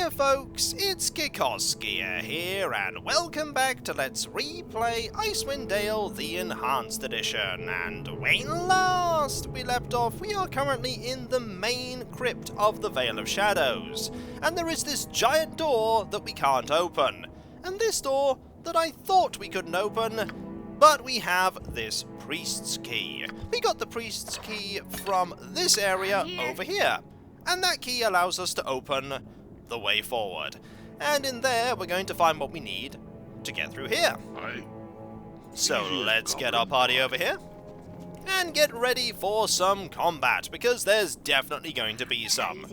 Hiya folks, it's Kikoskia here, and welcome back to Let's Replay Icewind Dale the Enhanced Edition. And when last we left off, we are currently in the main crypt of the Vale of Shadows, and there is this giant door that we can't open, and this door that I thought we couldn't open, but we have this priest's key. We got the priest's key from this area over here, and that key allows us to open the way forward. And in there, we're going to find what we need to get through here. So let's get our party over here and get ready for some combat, because there's definitely going to be some.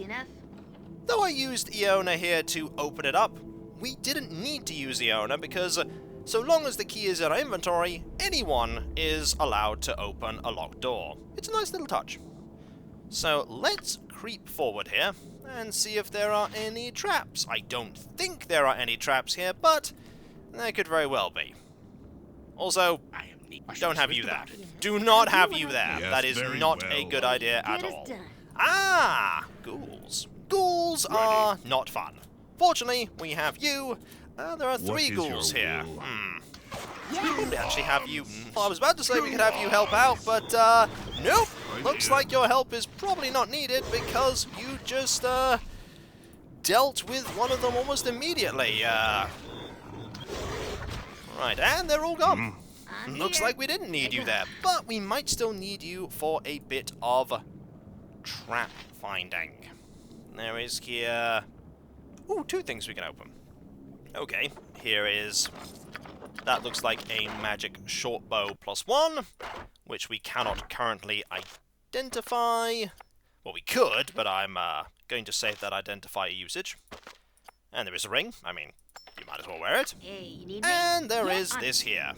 Though I used Iona here to open it up, we didn't need to use Iona because so long as the key is in our inventory, anyone is allowed to open a locked door. It's a nice little touch. So let's creep forward here and see if there are any traps. I don't think there are any traps here, but there could very well be. Also, don't have you there. Do not have you there. Yes, that is not a good idea at all. Ah, ghouls. Ghouls are not fun. Fortunately, we have you. There are 3 ghouls here. We probably actually have you. Well, I was about to say we could have you help out, but nope. Looks like your help is probably not needed because you just dealt with one of them almost immediately. Right, and they're all gone. Looks like we didn't need you there, but we might still need you for a bit of trap finding. There is here. Ooh, 2 things we can open. Okay, here is. That looks like a magic short bow +1, which we cannot currently identify. Well, we could, but I'm going to save that identifier usage. And there is a ring. I mean, you might as well wear it. And there is this here.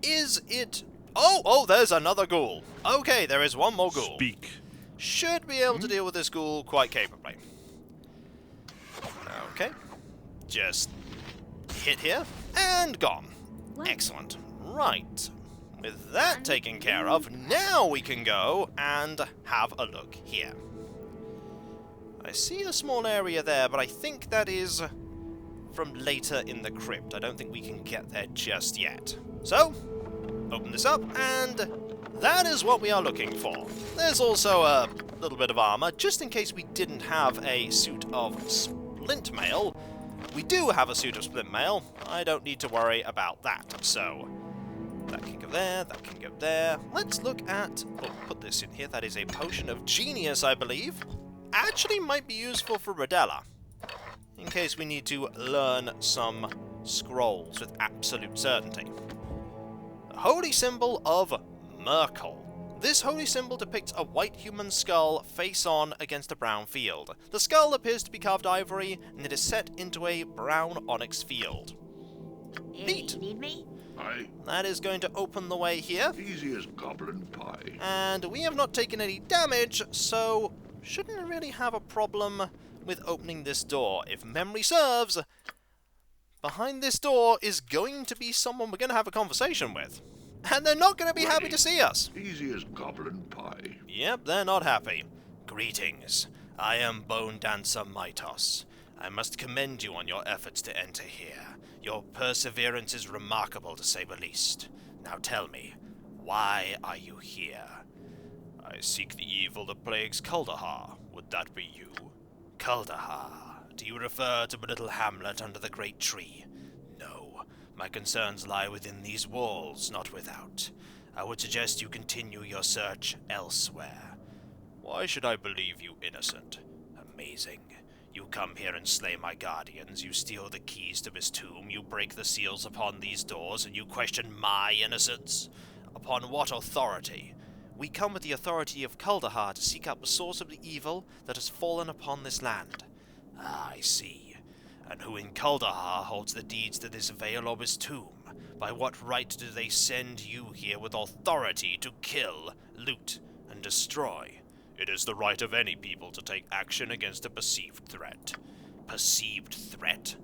Is it... Oh, there's another ghoul. Okay, there is one more ghoul. Speak. Should be able to deal with this ghoul quite capably. Okay. Just hit here, and gone. Excellent. Right. With that taken care of, now we can go and have a look here. I see a small area there, but I think that is from later in the crypt. I don't think we can get there just yet. So, open this up, and that is what we are looking for. There's also a little bit of armor, just in case we didn't have a suit of splint mail. We do have a suit of splint mail. I don't need to worry about that. So, that can go there, that can go there. Let's look at... Oh, put this in here. That is a potion of genius, I believe. Actually might be useful for Rodella, in case we need to learn some scrolls with absolute certainty. The holy symbol of Merkel. This holy symbol depicts a white human skull face on against a brown field. The skull appears to be carved ivory, and it is set into a brown onyx field. Neat. That is going to open the way here. Easy as goblin pie. And we have not taken any damage, so shouldn't really have a problem with opening this door. If memory serves, behind this door is going to be someone we're going to have a conversation with. And they're not going to be happy to see us. Easy as goblin pie. Yep, they're not happy. Greetings. I am Bone Dancer Mitos. I must commend you on your efforts to enter here. Your perseverance is remarkable, to say the least. Now tell me, why are you here? I seek the evil that plagues Kuldahar. Would that be you? Kuldahar. Do you refer to the little hamlet under the great tree? No. My concerns lie within these walls, not without. I would suggest you continue your search elsewhere. Why should I believe you innocent? Amazing. You come here and slay my guardians, you steal the keys to this tomb, you break the seals upon these doors, and you question my innocence? Upon what authority? We come with the authority of Kuldahar to seek out the source of the evil that has fallen upon this land. Ah, I see. And who in Kuldahar holds the deeds to this Vale or this tomb? By what right do they send you here with authority to kill, loot, and destroy? It is the right of any people to take action against a perceived threat. Perceived threat?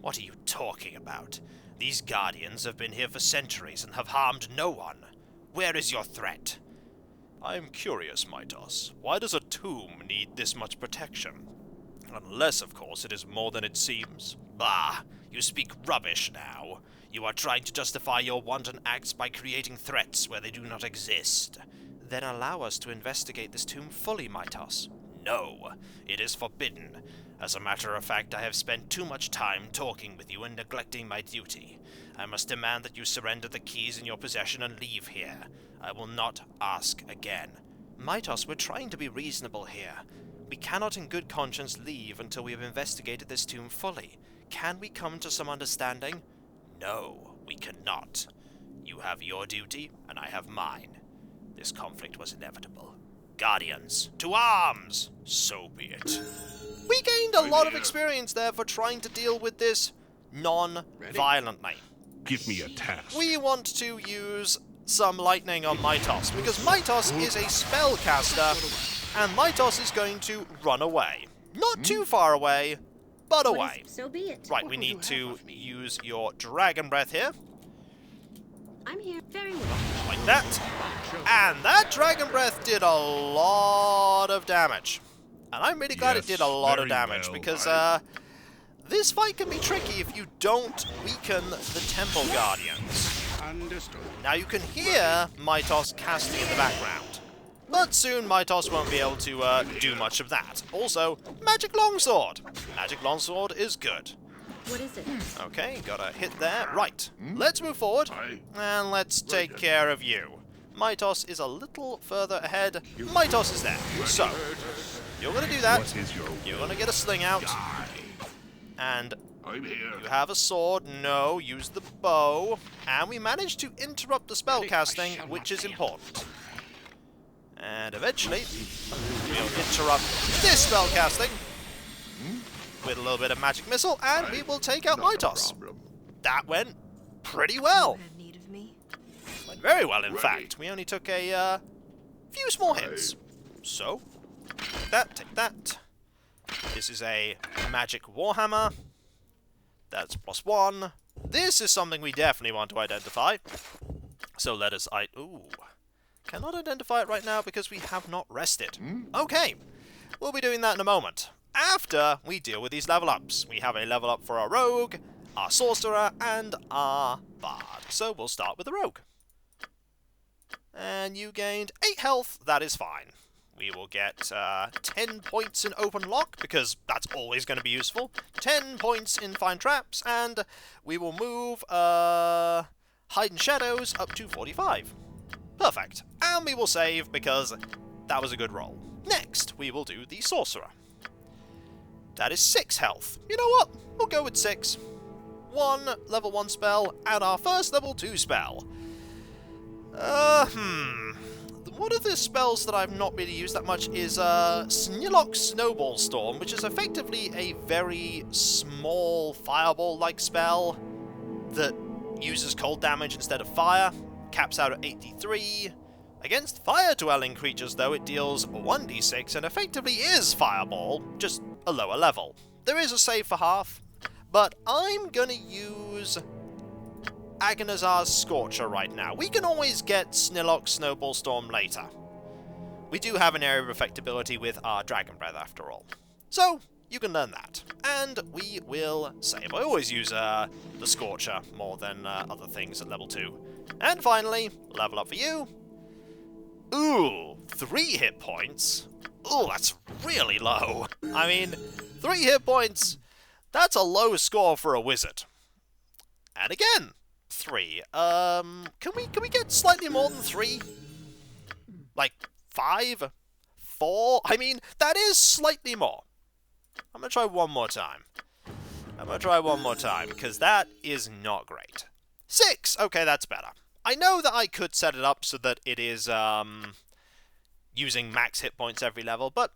What are you talking about? These guardians have been here for centuries and have harmed no one. Where is your threat? I am curious, Mitos. Why does a tomb need this much protection? Unless, of course, it is more than it seems. Bah, you speak rubbish now. You are trying to justify your wanton acts by creating threats where they do not exist. Then allow us to investigate this tomb fully, Mytos. No, it is forbidden. As a matter of fact, I have spent too much time talking with you and neglecting my duty. I must demand that you surrender the keys in your possession and leave here. I will not ask again. Mytos, we're trying to be reasonable here. We cannot in good conscience leave until we have investigated this tomb fully. Can we come to some understanding? No, we cannot. You have your duty, and I have mine. This conflict was inevitable. Guardians, to arms! So be it. We gained a lot of experience there for trying to deal with this non-violently. Give me a task. We want to use some lightning on Mytos, because Mytos is a spellcaster, and Mytos is going to run away. Not too far away, but away. So be it. Right, we need to use your Dragon Breath here. I'm here. Very well. Like that. And that Dragon Breath did a lot of damage. And I'm really glad it did a lot of damage, because this fight can be tricky if you don't weaken the Temple Guardians. Understood. Now you can hear Mytos casting in the background, but soon Mytos won't be able to do much of that. Also, Magic Longsword. Magic Longsword is good. What is it? Okay, got a hit there. Right, let's move forward, and let's take care of you. Mytos is a little further ahead. Mytos is there. So, you're going to do that. You're going to get a sling out. And I'm here. you have a sword. No, use the bow. And we managed to interrupt the spell casting, which is important. And eventually, we'll interrupt this spell casting with a little bit of magic missile, and we will take out Mytos. That went pretty well. You have need of me? Went very well, in fact. We only took a few small hits. So, take that, take that. This is a magic warhammer. That's +1. This is something we definitely want to identify. So let us... Ooh. Cannot identify it right now because we have not rested. Okay. We'll be doing that in a moment. After we deal with these level ups. We have a level up for our rogue, our sorcerer, and our bard. So we'll start with the rogue. And you gained 8 health. That is fine. We will get 10 points in open lock, because that's always going to be useful. 10 points in find traps, and we will move hide in shadows up to 45. Perfect. And we will save, because that was a good roll. Next, we will do the sorcerer. That is 6 health. You know what? We'll go with 6. 1 level 1 spell, and our first level 2 spell. One of the spells that I've not really used that much is Snillock Snowball Storm, which is effectively a very small fireball-like spell that uses cold damage instead of fire. Caps out at 83. Against fire-dwelling creatures, though, it deals 1d6 and effectively is fireball, just a lower level. There is a save for half, but I'm gonna use Agonizar's Scorcher right now. We can always get Snillock Snowball Storm later. We do have an area of effectability with our Dragon Breath after all. So, you can learn that. And we will save. I always use the Scorcher more than other things at level 2. And finally, level up for you. Ooh, 3 hit points. Ooh, that's really low. I mean, 3 hit points, that's a low score for a wizard. And again, 3. Can we get slightly more than 3? Like 5? 4? I mean, that is slightly more. I'm gonna try one more time. Because that is not great. 6! Okay, that's better. I know that I could set it up so that it is, using max hit points every level, but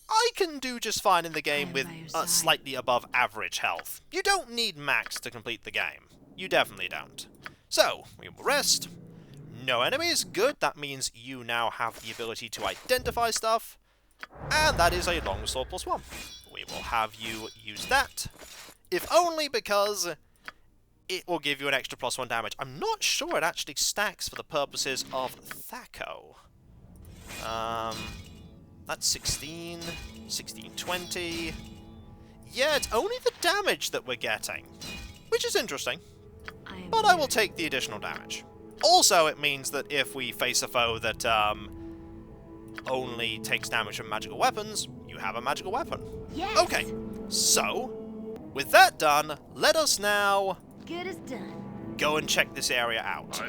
I can do just fine in the game with slightly above average health. You don't need max to complete the game. You definitely don't. So, we will rest. No enemies. Good. That means you now have the ability to identify stuff. And that is a longsword +1. We will have you use that. If only because it will give you an extra +1 damage. I'm not sure it actually stacks for the purposes of Thaco. That's 16, 16, 20. yeah, it's only the damage that we're getting, which is interesting. am But I will here. take the additional damage. Also, it means that if we face a foe that only takes damage from magical weapons, you have a magical weapon. Yes. Okay, so, with that done, let us now Good as done. go and check this area out.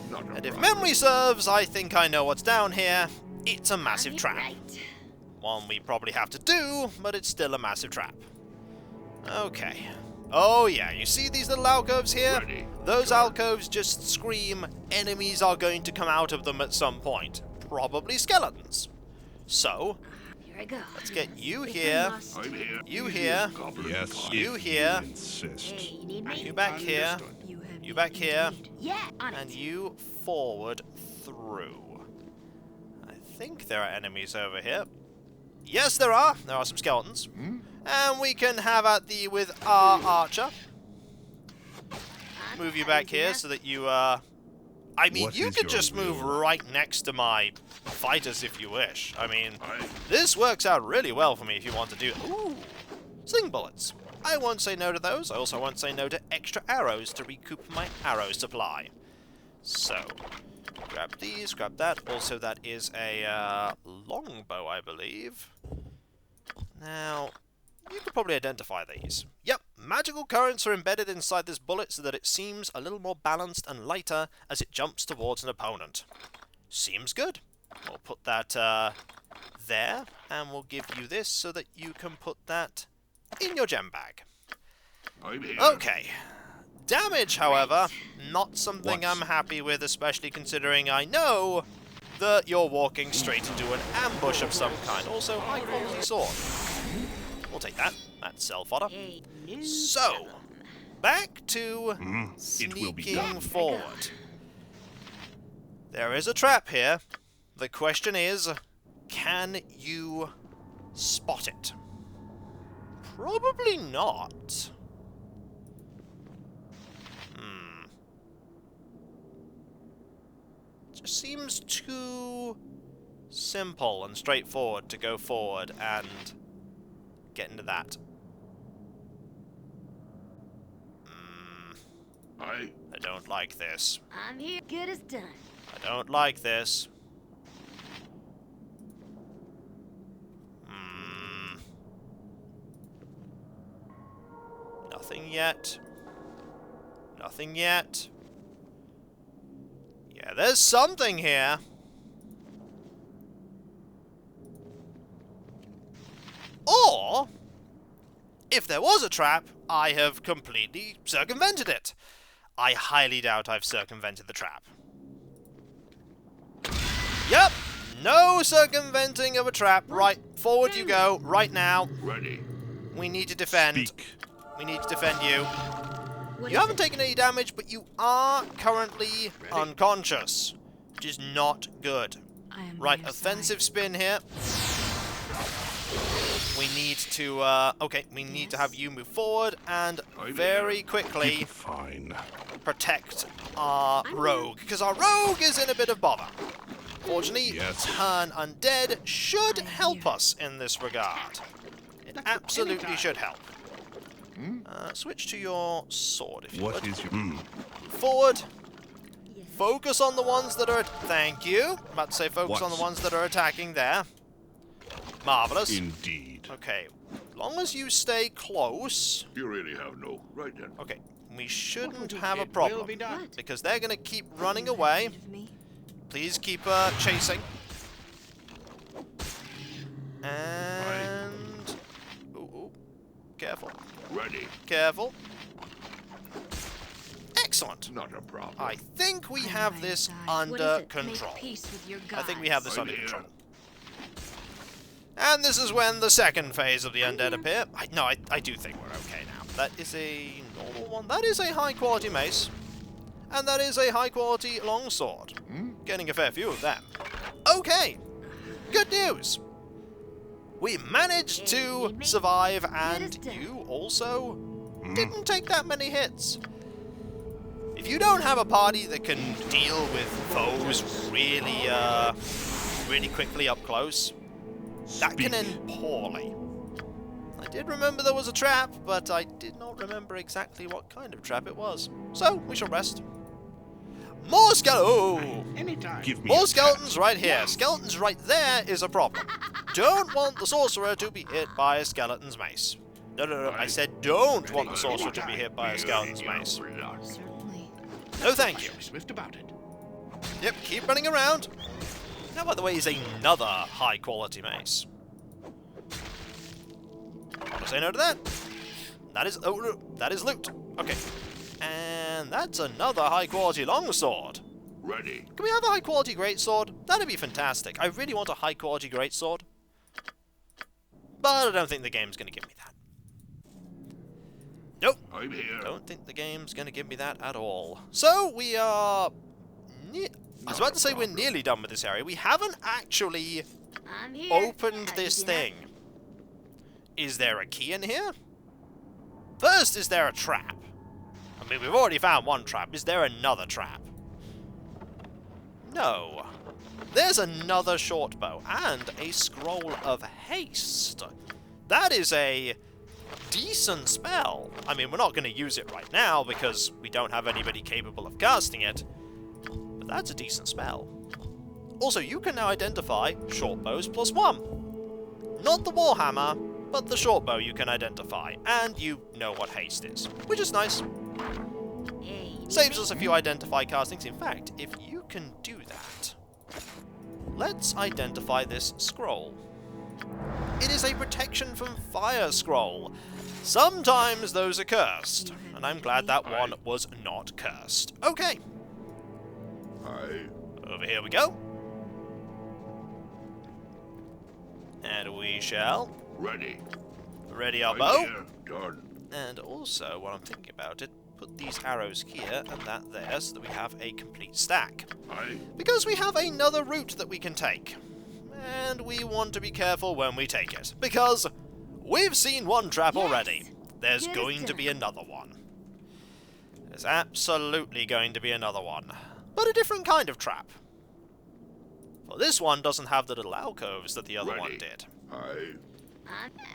Not a And if problem. memory serves, I think I know what's down here. It's a massive On it trap. Right. One we probably have to do, but it's still a massive trap. Okay. Oh yeah, you see these little alcoves here? Ready. Those alcoves just scream enemies are going to come out of them at some point. Probably skeletons. So, Here I go. let's get you If I here, must. I'm here. you here, Goblin Yes, pie. you if here, insist. Hey, you need me? you back here, Understood. You have you me back here, indeed. Yeah, on and it. you forward through. I think there are enemies over here. Yes, there are. There are some skeletons. And we can have at thee with our archer. I'm Move you not back easy here enough. so that you, I mean, What you is could your just move will? right next to my fighters if you wish. I mean, I this works out really well for me if you want to do... Ooh! Sling bullets. I won't say no to those. I also won't say no to extra arrows to recoup my arrow supply. So, grab these, grab that. Also, that is a longbow, I believe. Now, you could probably identify these. Yep, magical currents are embedded inside this bullet so that it seems a little more balanced and lighter as it jumps towards an opponent. Seems good. We'll put that there, and we'll give you this so that you can put that in your gem bag. I'm here. Okay. Damage, however, not something What? I'm happy with, especially considering I know that you're walking straight into an ambush of some kind. Also, high quality sword. We'll take that. That's self-fodder. Hey, new So, chum. back to It will be sneaking done. forward. There is a trap here. The question is, can you spot it? Probably not. Just seems too simple and straightforward to go forward and get into that. I I don't like this. I'm here. Good as done. I don't like this. Nothing yet. Nothing yet. Yeah, there's something here. Or, if there was a trap, I have completely circumvented it. I highly doubt I've circumvented the trap. Yep, no circumventing of a trap. Right, forward you go, right now. ready. We need to defend. Speak. We need to defend you. What You is haven't it? taken any damage, but you are currently unconscious, which is not good. I am Right, by your offensive side. spin here. We need to, okay, we need to have you move forward and I'm very here. quickly Fine. protect our I'm rogue, because our rogue is in a bit of bother. Fortunately, Yes. turn undead should I'm help here. us in this regard. It absolutely should help. Switch to your sword if you What would. is your... Forward. Yes. Focus on the ones that are... Thank you. About to say focus on the What? ones that are attacking there. Marvellous. Indeed. Okay. As long as you stay close... You really have no... Right then. Okay. We shouldn't have a problem. What? Because they're going to keep running You have away. need of me? Please keep chasing. And... Ooh, ooh. Careful. Ready. Careful. Excellent. Not a problem. I think we I'm have by your this side. What under is it? control. Make peace with your I think we have this I'm under here. control. And this is when the second phase of the undead appear. I do think we're okay now. That is a normal one. That is a high quality mace. And that is a high quality longsword. Getting a fair few of them. Okay. Good news. We managed to survive, and you also didn't take that many hits. If you don't have a party that can deal with foes really, really quickly up close, that can Speak. end poorly. I did remember there was a trap, but I did not remember exactly what kind of trap it was. So, we shall rest. More skeletons! Anytime. Give me More a skeletons task. right here. Skeletons right there is a problem. Don't want the sorcerer to be hit by a skeleton's mace. No. I said don't want the sorcerer to be hit by a skeleton's mace. Certainly. No thank you. Swift about it. Yep, keep running around. That, by the way, is another high-quality mace. I'll just say no to that. That is... oh, no, that is loot. Okay. And that's another high-quality longsword. Ready. Can we have a high-quality greatsword? That'd be fantastic. I really want a high-quality greatsword. But I don't think the game's going to give me that. Nope. I'm here. Don't think the game's going to give me that at all. So, we are... I was about to say we're nearly done with this area. We haven't actually I'm here. opened How this you doing? thing. Is there a key in here? First, is there a trap? I mean, we've already found one trap. Is there another trap? No. There's another short bow and a scroll of haste. That is a decent spell. I mean, we're not going to use it right now because we don't have anybody capable of casting it. But that's a decent spell. Also, you can now identify short bows +1. Not the warhammer, but the short bow you can identify. And you know what haste is, which is nice. Hey, you Saves need us a me? few identify castings. In fact, if you can do that, let's identify this scroll. It is a protection from fire scroll. Sometimes those are cursed, and I'm glad that one was not cursed. Okay, Aye. over here we go. And we shall Ready. ready our I'm bow. here. Done. And also, while I'm thinking about it, put these arrows here and that there so that we have a complete stack. Aye. Because we have another route that we can take. And we want to be careful when we take it. Because we've seen one trap already. There's Get it going to done. be another one. There's absolutely going to be another one. But a different kind of trap. Well, this one doesn't have the little alcoves that the other one Ready. did. Aye.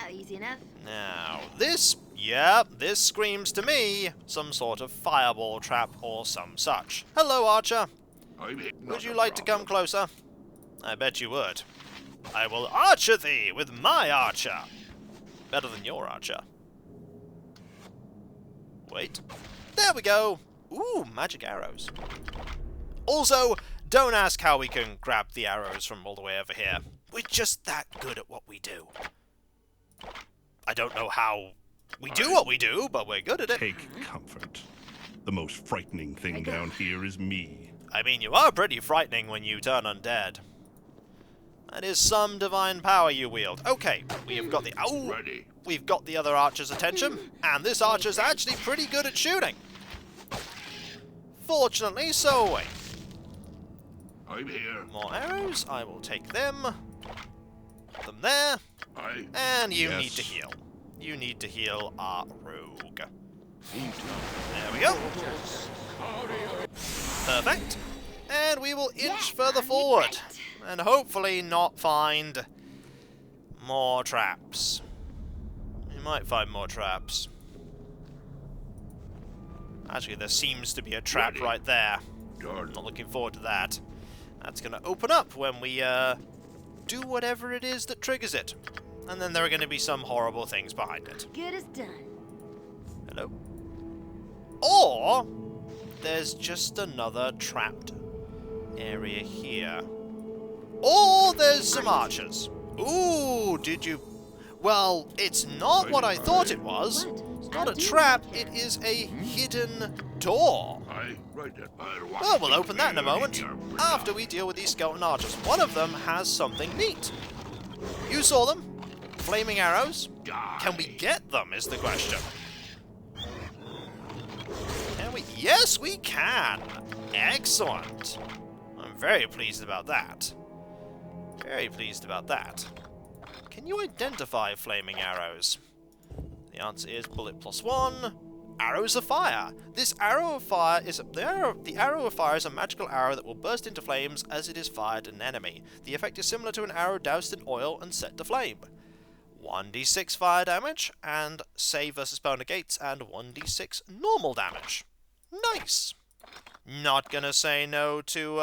Easy enough. Now, this, yeah, this screams to me some sort of fireball trap or some such. Hello, Archer. I'm here. Would you like to come closer? I bet you would. I will archer thee with my archer. Better than your archer. Wait. There we go. Ooh, magic arrows. Also, don't ask how we can grab the arrows from all the way over here. We're just that good at what we do. I don't know how we do what we do, but we're good at it. Take comfort. The most frightening thing down here is me. I mean, you are pretty frightening when you turn undead. That is some divine power you wield. Okay, we have got the... oh, Ready. we've got the other archer's attention, and this archer's actually pretty good at shooting. Fortunately, so are we. I'm here. More arrows, I will take them. Put them there, Aye. and you Yes. need to heal. You need to heal our rogue. There we go. Perfect. And we will inch further forward, and hopefully not find more traps. We might find more traps. Actually, there seems to be a trap Ready. right there. Done. Not looking forward to that. That's going to open up when we do whatever it is that triggers it. And then there are going to be some horrible things behind it. Good as done. Hello? Or there's just another trapped area here. Or there's some archers. Ooh, did you... well, it's not what I thought it was. It's not a trap, it is a hidden door. Aye. Right then. Well, we'll open that in a moment, after we deal with these skeleton archers. One of them has something neat. You saw them. Flaming arrows. Can we get them, is the question. Can we? Yes, we can. Excellent. I'm very pleased about that. Very pleased about that. Can you identify flaming arrows? The answer is bullet +1. Arrows of fire. This arrow of fire is the arrow of fire is a magical arrow that will burst into flames as it is fired at an enemy. The effect is similar to an arrow doused in oil and set to flame. 1d6 fire damage, and save versus spell negates, and 1d6 normal damage. Nice! Not gonna say no to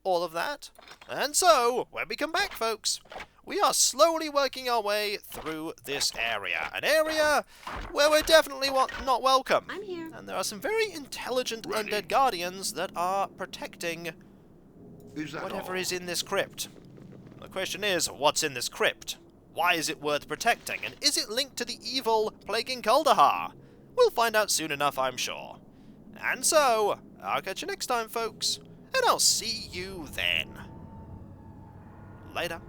all of that. And so, when we come back, folks, we are slowly working our way through this area. An area where we're definitely not welcome. I'm here. And there are some very intelligent undead guardians that are protecting whatever is in this crypt. The question is, what's in this crypt? Why is it worth protecting? And is it linked to the evil plaguing Kuldahar? We'll find out soon enough, I'm sure. And so, I'll catch you next time, folks. And I'll see you then. Later.